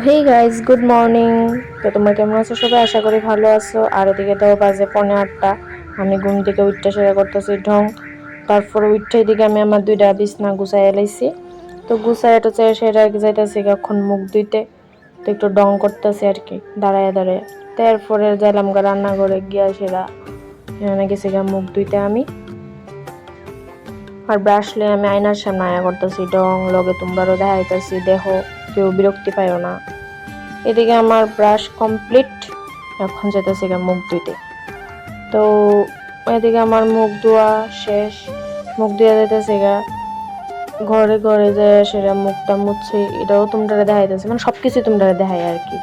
Hey guys, good morning. তো তোমরা কেমন আছো সবাই? আশা করি ভালো আছো। আর এদিকে তো বাজে 8:45। আমি ঘুম থেকে উঠতে সেরা করতেছি ঢং। তারপরে উঠতে এদিকে আমি আমার 2টা বিছনা গুছাই লাইছি। তো গুছাই তো সেরা যাইতেছি এখন মুখ ধুইতে। তো একটু ডং করতেছি আর কি, দাঁড়ায় দাঁড়ায়। তারপরে যাইলাম রান্নাঘরে গিয়া সেরা এখানে গেছি মুখ ধুইতে আমি। আর ব্রাশ লিয়ে আমি আয়নার সামনে আয়া করতেছি ডং লগে, তোমরাও দেখাইতেছি, দেখো কেউ বিরক্তি পাইও না। এদিকে আমার ব্রাশ কমপ্লিট, এখন যেতেছি মুখ ধুইতে। তো এদিকে আমার মুখ ধোয়া শেষ, মুখ ধুয়ে যেতেছে ঘরে ঘরে যায় সেটা মুখটা মুছছে। এটাও তোমরা দেখাইতেছে, মানে সবকিছু তোমরা দেখাই আর কি।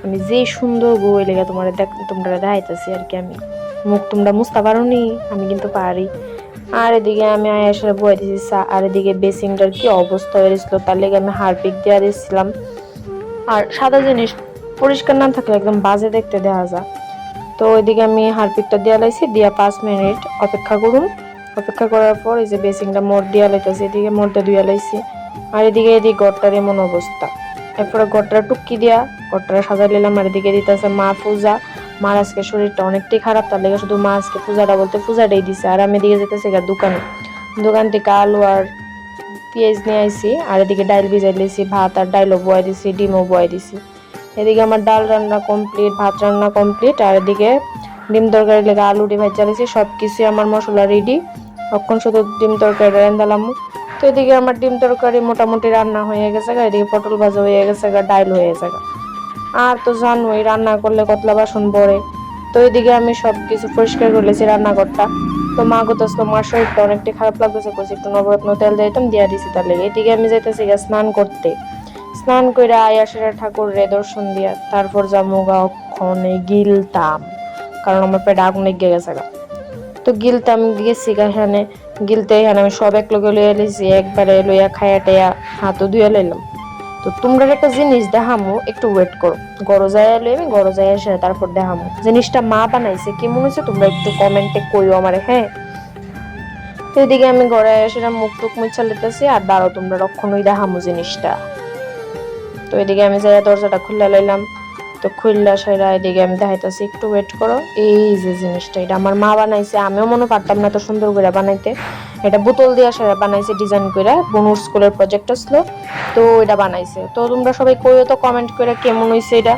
আমি যে সুন্দর বই লেগে তোমরা দেখাইতেছি আর কি। আমি মুখ তোমরা মুছতে পারো নি, আমি কিন্তু পারি। আর এদিকে আমি আয়াসের বই দিয়েছি চা। আর এদিকে বেসিংটার কি অবস্থা হয়েছিল, তার লেগে আমি হারপিক দিয়ে দিয়েছিলাম। আর সাদা জিনিস পরিষ্কার না থাকলে একদম বাজে দেখতে দেখা যায়। তো ওইদিকে আমি হারপিকটা দিয়ে লাইছি, দিয়া 5 মিনিট অপেক্ষা করুন। অপেক্ষা করার পর এই যে বেসিংটা মোড় দিয়া লাইতেছি, এদিকে মোড়টা ধুয়ে লাইছি। আর এদিকে ঘরটার এমন অবস্থা। এরপরে ঘরটা টুকি দিয়া ঘরটা সাজাই নিলাম। আর এদিকে দিতেছে মা পূজা। মার আজকে শরীরটা অনেকটাই খারাপ, তার লেগে শুধু মা আজকে পূজাটা বলতে পূজাটাই দিছে। আর আমি এদিকে যেতেছি দোকান থেকে আলু আর পেঁয়াজ নিয়ে আইছি। আর এদিকে ডাইল ভিজাই দিয়েছি, ভাত আর ডাইলও বয় দিছি, ডিমও বয় দিছি। এদিকে আমার ডাল রান্না কমপ্লিট, ভাত রান্না কমপ্লিট। আর এদিকে ডিম তরকারি লেগে আলু ডিম ভাজা দিয়েছি, সব কিছু আমার মশলা রেডি। তখন শুধু ডিম তরকারি রান্নালাম। তো এদিকে আমার ডিম তরকারি মোটামুটি রান্না হয়ে গেছে, এদিকে পটল ভাজা হয়ে গেছে, ডাইল হয়ে গেছে। আর তো জানোই রান্না করলে কতলা বাসন পড়ে। তো এদিকে আমি সব কিছু পরিষ্কার করেছি রান্নাঘরটা। তো মা করতেছিল, মার শরীরটা অনেকটা খারাপ লাগতেছে, কইছি একটু নবরত্ন তেল দিতাম, দিয়া দিছি তার লেগে। এদিকে আমি যাইতেছি স্নান করতে। স্নান করে আয়াসের ঠাকুর রে দর্শন দিয়া তারপর যাবো ওখানে গিলতাম, কারণ আমার পেটে আগুন লেগে গেছে। তো গিলতাম গেছি এখানে গিলতে, এখানে আমি সব এক লগে লইয়া লিছি, একবারে লইয়া খাইয়া টেয়া হাতও ধুয়ে লাইলাম। তো তোমরা একটা জিনিস দেখামো, একটু ওয়েট করো। গরো যায় লই আমি, গরো যায় এসে তারপর দেখামো জিনিসটা মা বানাইছে কেমন হয়েছে, তোমরা একটু কমেন্টে কইও আমারে, হ্যাঁ। তো এদিকে আমি ঘরে এসে মুখ টুক মুছা লেতেছি। আর দাঁড়াও তোমরা রক্ষণই দেখামো জিনিসটা। তো এদিকে আমি যাই দরজাটা খুলে লাইলাম। তো খুললা সেরা এদিকে আমি দেখাইতেছি, একটু ওয়েট করো। এই যে জিনিসটা, এটা আমার মা বানাইছে, আমিও মনে পারতাম না এত সুন্দর করে বানাইতে। এটা বোতল দিয়ে সেরা বানাইছে ডিজাইন করে, বনুর স্কুলের প্রজেক্ট আসলো, তো এটা বানাইছে। তো তোমরা সবাই কইও তো কমেন্ট করে কেমন হয়েছে এটা।